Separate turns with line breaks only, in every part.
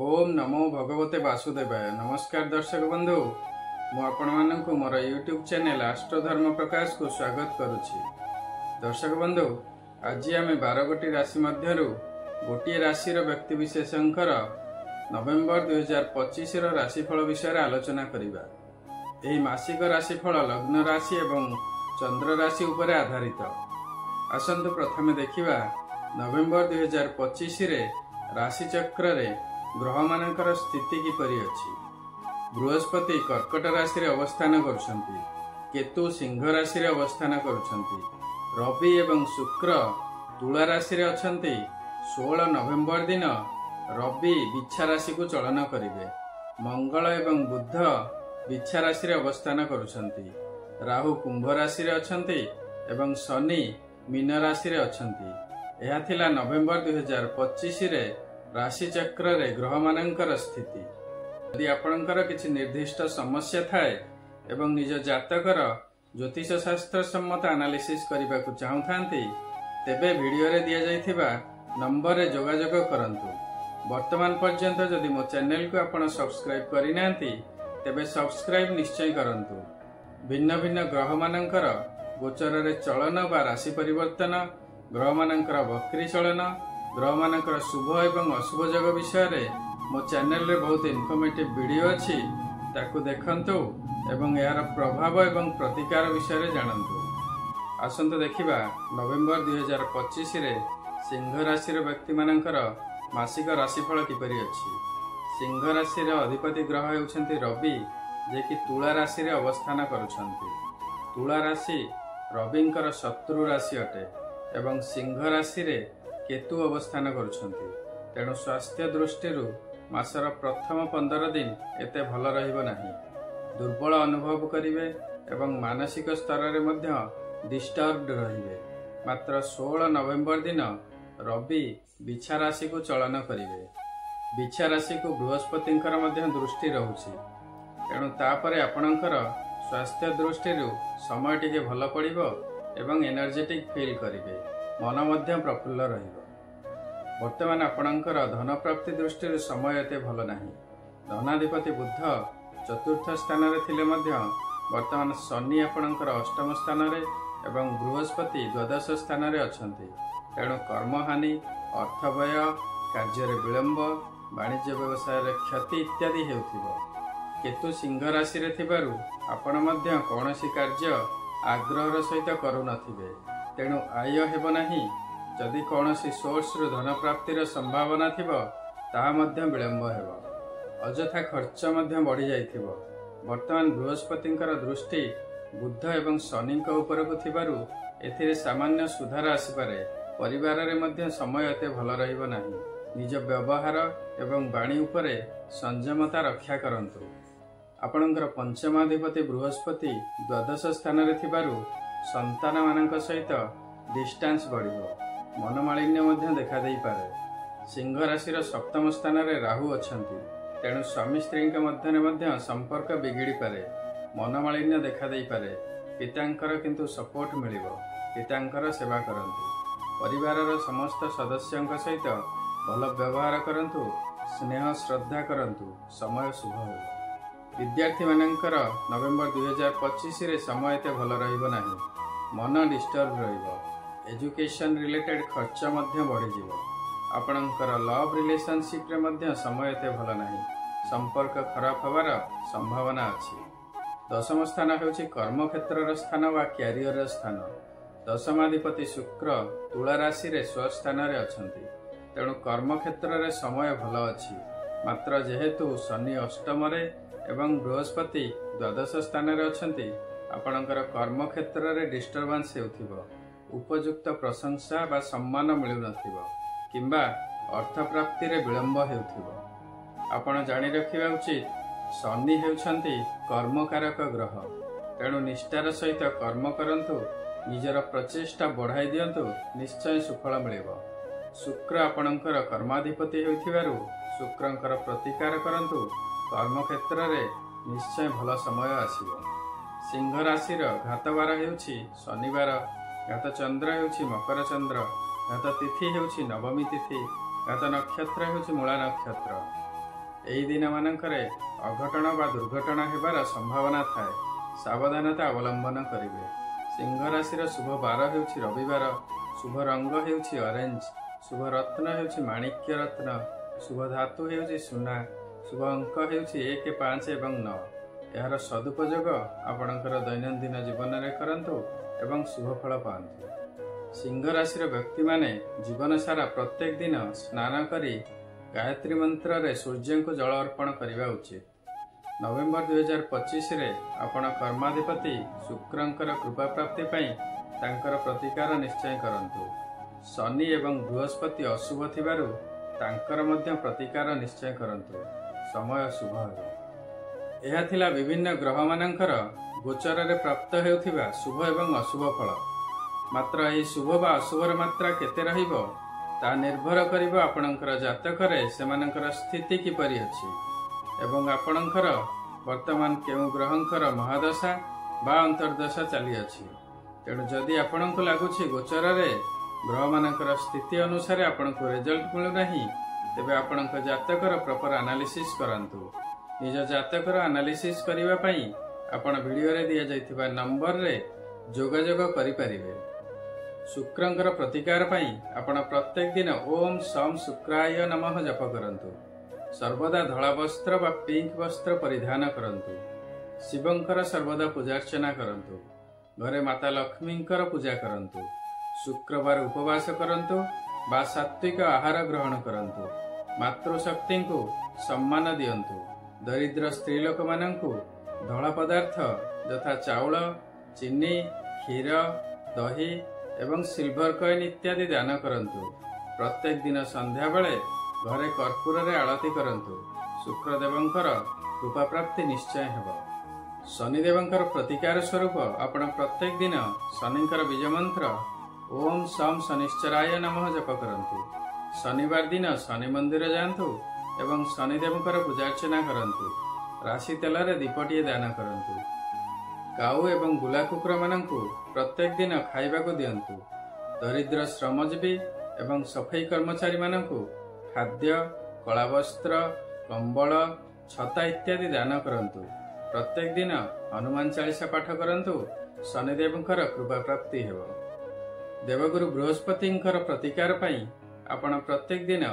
ओम नमो भगवते वासुदेवाय। नमस्कार दर्शक बंधु, मु आपको मोर यूट्यूब चैनल आस्ट्रोधर्म प्रकाश को स्वागत करुछि। दर्शक बंधु, आज आम 12 गोटी राशि मध्यरु गोटे राशि व्यक्ति विशेषकर नवेम्बर 2025 राशिफल विषय आलोचना करिबा। एही मासिक राशिफल लग्न राशि एवं चंद्र राशि उपर आधारित। आसंतु प्रथमे देखिबा नवेम्बर 2025 रे राशि चक्र रे ग्रह मानकर स्थिति किपरि अछि। बृहस्पति कर्कट राशि रे अवस्थान करुछंती, केतु सिंह राशि रे अवस्थान करुछंती, रवि एवं शुक्र तुला राशि रे अछंती। 16 नवेम्बर दिन रवि बिच्छा राशि को चलन करिवे। मंगल एवं बुध बिच्छा राशि रे अवस्थान करुछंती। राहु कुंभ राशि रे अछंती एवं शनि मीन राशि रे अछंती। एहा थिला नवेम्बर 2025 रे राशि चक्र रे ग्रह मानकर स्थिति। यदि आपणकर किछि निर्दिष्ट समस्या थाए एवं निज जातकर ज्योतिष शास्त्र सम्मत एनालिसिस करबा को चाहुथांती, तेबे वीडियो रे दिया जाइथिबा नंबर रे जोगाजोग करंतु। वर्तमान पर्यंत जदि मो चैनल को आपण सब्सक्राइब करि नांती, तेबे सब्सक्राइब निश्चय करंतु। भिन्न भिन्न ग्रह मानकर गोचर रे चलन बा राशि परिवर्तन, ग्रह मानकर वक्री चलन, ग्रह मानकर शुभ एवं अशुभ जग विषय रे मो चैनल रे बहुत इनफॉर्मेटिव वीडियो अछि, ताकू देखंतु एवं यार प्रभाव एवं प्रतिकार विषय रे जानंतु। आसंतु देखिबा नवेम्बर 2025 रे सिंह राशि रे व्यक्ति मानकर मासिक राशिफल किपरि अछि। सिंह राशि रे अधिपति ग्रह हेउछंती रवि, जे कि तुला राशि रे अवस्थान करुछंती। तुला राशि रविंकर शत्रु राशि अटे एवं सिंह राशि रे केतु अवस्थान करुछंती। तेणु स्वास्थ्य दृष्टि मासर प्रथम 15 दिन एते भल रहिबो नाही। दुर्बल अनुभव करिवे एवं मानसिक स्तर रे मध्य डिस्टर्ब्ड रहिवे। मात्र 16 नवेम्बर दिन रवि बिच्छा राशि को चलन करिवे। बिच्छा राशि को बृहस्पतिंकर मध्य दृष्टि रहुछि। तेणु तापरे आपणकर स्वास्थ्य दृष्टि समय टिके भल पड़िबो एवं एनर्जेटिक फील करिवे। मन मध्य प्रफुल्ल रहिबो। वर्तमान आपणकर धन प्राप्ति दृष्टि समय एते भल नाही। धनाधिपति बुध चतुर्थ स्थान रे थिले मध्य वर्तमान शनि आपणकर अष्टम स्थान रे एवं बृहस्पति द्वादश स्थान रे अछंती। तेणु कर्महानि, अर्थव्यय, कार्य रे विलंब, वाणिज्य व्यवसाय रे क्षति इत्यादि हेउथिबो। केतु सिंह राशि रे थिबारु आपण मध्य कोनोसी कार्य आग्रहर सहित करू नथिबे। तेणु आय हेबो नाही। जदि कोनोसी सोर्स रु धन प्राप्तिर संभावना थिबो, ताहा मध्य विलंब हेबो। अजथा खर्च मध्य बढ़ी जाइथिबो। वर्तमान बृहस्पतिंकर दृष्टि बुध एवं शनिंक ऊपर को थिबारु एथिरे सामान्य सुधार आसीपारे। परिवार रे मध्य समय एते भल रहिबो नाही। निज व्यवहार एवं वाणी उपरे संयमता रक्षा करंतु। आपणकर पंचमाधिपति बृहस्पति द्वादश स्थान रे थिबारु संतान मानक सहित डिस्टेंस बढ़िबो। मनमालिन्य मध्य देखा देई पारे। सिंह राशि सप्तम स्थान रे राहु अछंती। तेणु स्वामी स्त्री मध्य संपर्क बिगिड़ी पारे। मनमालिन्य देखा देई पारे। पितांकर किंतु सपोर्ट मिलिबो। पितांकर सेवा करंतु। परिवार समस्त सदस्यों सहित भल व्यवहार करंतु। स्नेह श्रद्धा करंतु। समय शुभ हो। विद्यार्थी मानकर नवेम्बर 2025 रे समय एते भल रहिबो नाही। मन डिस्टर्ब रहिबो। एजुकेशन रिलेटेड खर्च मध्य बढ़ी जीवो। आपणकर लव रिलेशनशिप रे मध्य समय एते भल नाही। संपर्क खराब होवार संभावना अछि। दशम स्थान हेउछि कर्म क्षेत्र स्थान वा क्यारियर स्थान। दशमाधिपति शुक्र तुला राशि रे स्वस्थान रे अछंती। तेणु कर्म क्षेत्र रे समय भल अछि। मात्र जेहेतु शनि अष्टम रे एवं बृहस्पति द्वादश स्थान रे अछंती, आपणकर कर्म क्षेत्र रे डिस्टर्बेंस हेउथिबो। उपयुक्त प्रशंसा बा सम्मान मिलु नथिबो किंबा अर्थ प्राप्ति रे विलंब हेउथिबो। आपण जानि रखिबा उचित, शनि हेउछंती कर्मकारक ग्रह। तेणु निष्ठार सहित कर्म करंतु। निजर प्रचेष्टा बढ़ाई दियंतु, निश्चय सुफल मिलिबो। शुक्र आपणकर कर्माधिपति हेउथिबारु शुक्रंकर प्रतिकार करंतु। कर्म क्षेत्र रे निश्चय भल समय आसीबो। सिंह राशि घातवार हेउछि शनिवार, घात चंद्र हेउछि मकर चंद्र, घात तिथि हेउछि नवमी तिथि, घात नक्षत्र हेउछि मूला नक्षत्र। ଏହି ଦିନମାନଙ୍କରେ ଅଘଟଣ ବା ଦୁର୍ଘଟଣା ହେବାର ସମ୍ଭାବନା ଥାଏ। ସାବଧାନତା ଅବଲମ୍ବନ କରିବେ। ସିଂହ ରାଶିର ଶୁଭ ବାର ହେଉଛି ରବିବାର। ଶୁଭ ରଙ୍ଗ ହେଉଛି ଅରେଞ୍ଜ। ଶୁଭ ରତ୍ନ ହେଉଛି ମାଣିକ୍ୟ ରତ୍ନ। ଶୁଭ ଧାତୁ ହେଉଛି ସୁନା। ଶୁଭ ଅଙ୍କ ହେଉଛି 1, 5 ଏବଂ 9। ଏହାର ସଦୁପଯୋଗ ଆପଣଙ୍କର ଦୈନନ୍ଦିନ ଜୀବନରେ କରନ୍ତୁ ଏବଂ ଶୁଭ ଫଳ ପାଆନ୍ତୁ। ସିଂହ ରାଶିର ବ୍ୟକ୍ତିମାନେ ଜୀବନ ସାରା ପ୍ରତ୍ୟେକ ଦିନ ସ୍ନାନ କରି ଗାୟତ୍ରୀ ମନ୍ତ୍ରରେ ସୂର୍ଯ୍ୟଙ୍କୁ ଜଳ ଅର୍ପଣ କରିବା ଉଚିତ। ନଭେମ୍ବର 2025ରେ ଆପଣ କର୍ମାଧିପତି ଶୁକ୍ରଙ୍କର କୃପା ପ୍ରାପ୍ତି ପାଇଁ ତାଙ୍କର ପ୍ରତିକାର ନିଶ୍ଚୟ କରନ୍ତୁ। ଶନି ଏବଂ ବୃହସ୍ପତି ଅଶୁଭ ଥିବାରୁ ତାଙ୍କର ମଧ୍ୟ ପ୍ରତିକାର ନିଶ୍ଚୟ କରନ୍ତୁ। ସମୟ ଶୁଭ ହେବ। ଏହା ଥିଲା ବିଭିନ୍ନ ଗ୍ରହମାନଙ୍କର ଗୋଚରରେ ପ୍ରାପ୍ତ ହେଉଥିବା ଶୁଭ ଏବଂ ଅଶୁଭ ଫଳ। ମାତ୍ର ଏହି ଶୁଭ ବା ଅଶୁଭର ମାତ୍ରା କେତେ ରହିବ ତାହା ନିର୍ଭର କରିବ ଆପଣଙ୍କର ଜାତକରେ ସେମାନଙ୍କର ସ୍ଥିତି କିପରି ଅଛି ଏବଂ ଆପଣଙ୍କର ବର୍ତ୍ତମାନ କେଉଁ ଗ୍ରହଙ୍କର ମହାଦଶା ବା ଅନ୍ତର୍ଦଶା ଚାଲିଅଛି। ତେଣୁ ଯଦି ଆପଣଙ୍କୁ ଲାଗୁଛି ଗୋଚରରେ ଗ୍ରହମାନଙ୍କର ସ୍ଥିତି ଅନୁସାରେ ଆପଣଙ୍କୁ ରେଜଲ୍ଟ ମିଳୁନାହିଁ, ତେବେ ଆପଣଙ୍କ ଜାତକର ପ୍ରପର ଆନାଲିସିସ୍ କରନ୍ତୁ। ନିଜ ଜାତକର ଆନାଲିସିସ୍ କରିବା ପାଇଁ ଆପଣ ଭିଡ଼ିଓରେ ଦିଆଯାଇଥିବା ନମ୍ବରରେ ଯୋଗାଯୋଗ କରିପାରିବେ। ଶୁକ୍ରଙ୍କର ପ୍ରତିକାର ପାଇଁ ଆପଣ ପ୍ରତ୍ୟେକ ଦିନ ଓମ୍ ସମ୍ ଶୁକ୍ରାୟ ନମଃ ଜପ କରନ୍ତୁ। ସର୍ବଦା ଧଳା ବସ୍ତ୍ର ବା ପିଙ୍କ ବସ୍ତ୍ର ପରିଧାନ କରନ୍ତୁ। ଶିବଙ୍କର ସର୍ବଦା ପୂଜାର୍ଚ୍ଚନା କରନ୍ତୁ। ଘରେ ମାତା ଲକ୍ଷ୍ମୀଙ୍କର ପୂଜା କରନ୍ତୁ। ଶୁକ୍ରବାର ଉପବାସ କରନ୍ତୁ ବା ସାତ୍ବିକ ଆହାର ଗ୍ରହଣ କରନ୍ତୁ। ମାତୃଶକ୍ତିଙ୍କୁ ସମ୍ମାନ ଦିଅନ୍ତୁ। ଦରିଦ୍ର ସ୍ତ୍ରୀ ଲୋକମାନଙ୍କୁ ଧଳା ପଦାର୍ଥ ଯଥା ଚାଉଳ, ଚିନି, କ୍ଷୀର, ଦହି ଏବଂ ସିଲଭର କଏନ୍ ଇତ୍ୟାଦି ଦାନ କରନ୍ତୁ। ପ୍ରତ୍ୟେକ ଦିନ ସନ୍ଧ୍ୟାବେଳେ ଘରେ କର୍ପୂରରେ ଆଳତି କରନ୍ତୁ। ଶୁକ୍ରଦେବଙ୍କର କୃପା ପ୍ରାପ୍ତି ନିଶ୍ଚୟ ହେବ। ଶନିଦେବଙ୍କର ପ୍ରତିକାର ସ୍ୱରୂପ ଆପଣ ପ୍ରତ୍ୟେକ ଦିନ ଶନିଙ୍କର ବୀଜ ମନ୍ତ୍ର ଓମ୍ ସମ୍ ଶନିଶ୍ଚରାୟ ନମଃ ଜପ କରନ୍ତୁ। ଶନିବାର ଦିନ ଶନି ମନ୍ଦିର ଯାଆନ୍ତୁ ଏବଂ ଶନିଦେବଙ୍କର ପୂଜାର୍ଚ୍ଚନା କରନ୍ତୁ। ରାଶି ତେଲରେ ଦୀପଟିଏ ଦାନ କରନ୍ତୁ। କାଉ ଏବଂ ଗୁଲା କୁକୁରମାନଙ୍କୁ ପ୍ରତ୍ୟେକ ଦିନ ଖାଇବାକୁ ଦିଅନ୍ତୁ। ଦରିଦ୍ର ଶ୍ରମଜୀବୀ ଏବଂ ସଫେଇ କର୍ମଚାରୀମାନଙ୍କୁ ଖାଦ୍ୟ, କଳା ବସ୍ତ୍ର, କମ୍ବଳ, ଛତା ଇତ୍ୟାଦି ଦାନ କରନ୍ତୁ। ପ୍ରତ୍ୟେକ ଦିନ ହନୁମାନ ଚାଳିଶା ପାଠ କରନ୍ତୁ। ଶନିଦେବଙ୍କର କୃପା ପ୍ରାପ୍ତି ହେବ। ଦେବଗୁରୁ ବୃହସ୍ପତିଙ୍କର ପ୍ରତିକାର ପାଇଁ ଆପଣ ପ୍ରତ୍ୟେକ ଦିନ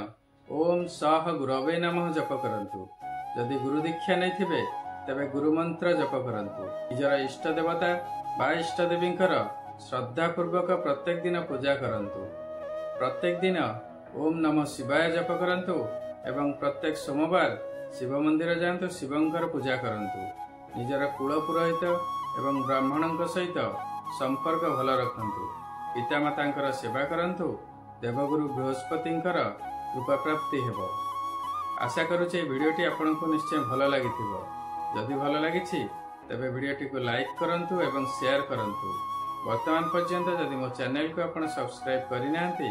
ଓମ୍ ସହ ଗୁରବେ ନମଃ ଜପ କରନ୍ତୁ। ଯଦି ଗୁରୁ ଦୀକ୍ଷା ନେଇଥିବେ ତେବେ ଗୁରୁ ମନ୍ତ୍ର ଜପ କରନ୍ତୁ। ନିଜର ଇଷ୍ଟ ଦେବତା ବା ଇଷ୍ଟ ଦେବୀଙ୍କର ଶ୍ରଦ୍ଧାପୂର୍ବକ ପ୍ରତ୍ୟେକ ଦିନ ପୂଜା କରନ୍ତୁ। ପ୍ରତ୍ୟେକ ଦିନ ଓମ୍ ନମଃ ଶିବାୟ ଜପ କରନ୍ତୁ ଏବଂ ପ୍ରତ୍ୟେକ ସୋମବାର ଶିବ ମନ୍ଦିର ଯାଆନ୍ତୁ, ଶିବଙ୍କର ପୂଜା କରନ୍ତୁ। ନିଜର କୁଳ ପୁରୋହିତ ଏବଂ ବ୍ରାହ୍ମଣଙ୍କ ସହିତ ସମ୍ପର୍କ ଭଲ ରଖନ୍ତୁ। ପିତାମାତାଙ୍କର ସେବା କରନ୍ତୁ। ଦେବଗୁରୁ ବୃହସ୍ପତିଙ୍କର କୃପା ପ୍ରାପ୍ତି ହେବ। ଆଶା କରୁଛି ଏହି ଭିଡ଼ିଓଟି ଆପଣଙ୍କୁ ନିଶ୍ଚୟ ଭଲ ଲାଗିଥିବ। ଯଦି ଭଲ ଲାଗିଛି ତେବେ ଭିଡ଼ିଓଟିକୁ ଲାଇକ୍ କରନ୍ତୁ ଏବଂ ସେୟାର କରନ୍ତୁ। ବର୍ତ୍ତମାନ ପର୍ଯ୍ୟନ୍ତ ଯଦି ମୋ ଚ୍ୟାନେଲକୁ ଆପଣ ସବସ୍କ୍ରାଇବ୍ କରିନାହାନ୍ତି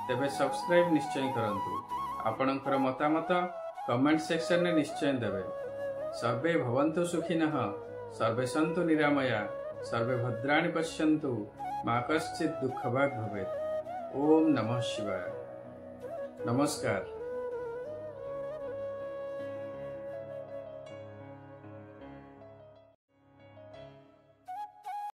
ତେବେ ସବସ୍କ୍ରାଇବ୍ ନିଶ୍ଚୟ କରନ୍ତୁ। ଆପଣଙ୍କର ମତାମତ କମେଣ୍ଟ ସେକ୍ସନରେ ନିଶ୍ଚୟ ଦେବେ। ସର୍ବେ ଭବନ୍ତୁ ସୁଖିନଃ, ସର୍ବେ ସନ୍ତୁ ନିରାମୟା, ସର୍ବେ ଭଦ୍ରାଣି ପଶ୍ୟନ୍ତୁ, ମା କଶ୍ଚିତ୍ ଦୁଃଖଭାଗ୍ ଭବେତ୍। ଓମ୍ ନମଃ ଶିବାୟ। ନମସ୍କାର।